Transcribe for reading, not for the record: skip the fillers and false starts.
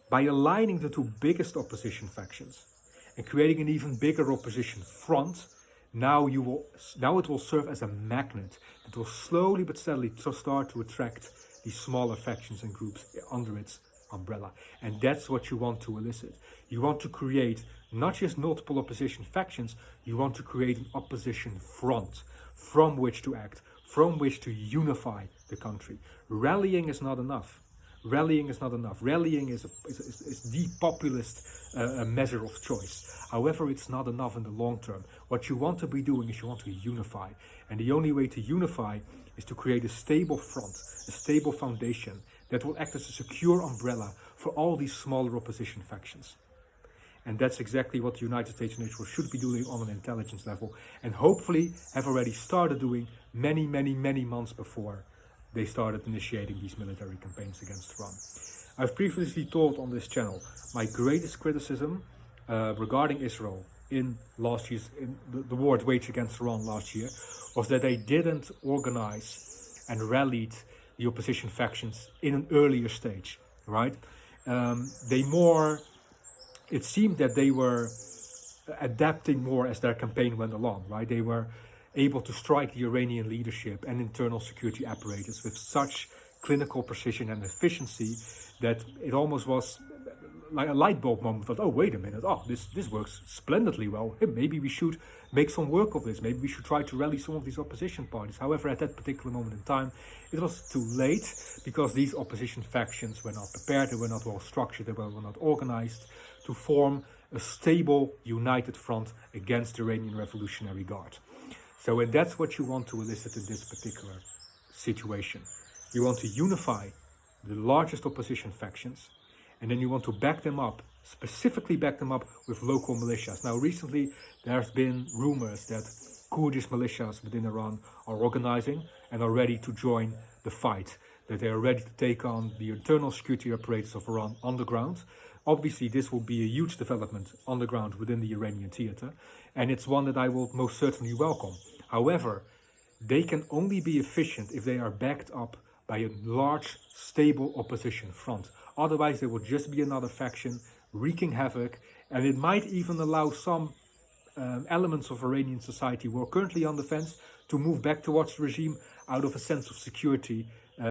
by aligning the two biggest opposition factions and creating an even bigger opposition front, now it will serve as a magnet that will slowly but steadily start to attract these smaller factions and groups under its umbrella. And that's what you want to elicit. You want to create not just multiple opposition factions, you want to create an opposition front from which to act, from which to unify the country. Rallying is not enough. Rallying is not enough. Rallying is the populist measure of choice. However, it's not enough in the long term. What you want to be doing is you want to unify. And the only way to unify is to create a stable front, a stable foundation that will act as a secure umbrella for all these smaller opposition factions. And that's exactly what the United States and Israel should be doing on an intelligence level, and hopefully have already started doing many months before they started initiating these military campaigns against Iran. I've previously told on this channel my greatest criticism regarding Israel in last year's the war it waged against Iran last year was that they didn't organize and rallied the opposition factions in an earlier stage, right? It seemed that they were adapting more as their campaign went along, right? They were able to strike the Iranian leadership and internal security apparatus with such clinical precision and efficiency that it almost was like a light bulb moment. Thought, oh, wait a minute, this works splendidly well. Hey, maybe we should make some work of this. Maybe we should try to rally some of these opposition parties. However, at that particular moment in time, it was too late because these opposition factions were not prepared, they were not well structured, they were not organized to form a stable, united front against the Iranian Revolutionary Guard. So, and that's what you want to elicit in this particular situation. You want to unify the largest opposition factions, and then you want to back them up, specifically back them up with local militias. Now, recently, there's been rumors that Kurdish militias within Iran are organizing and are ready to join the fight, that they are ready to take on the internal security apparatus of Iran on the ground. Obviously, this will be a huge development on the ground within the Iranian theater, and it's one that I will most certainly welcome. However, they can only be efficient if they are backed up by a large, stable opposition front. Otherwise, there will just be another faction wreaking havoc, and it might even allow some elements of Iranian society who are currently on the fence to move back towards the regime out of a sense of security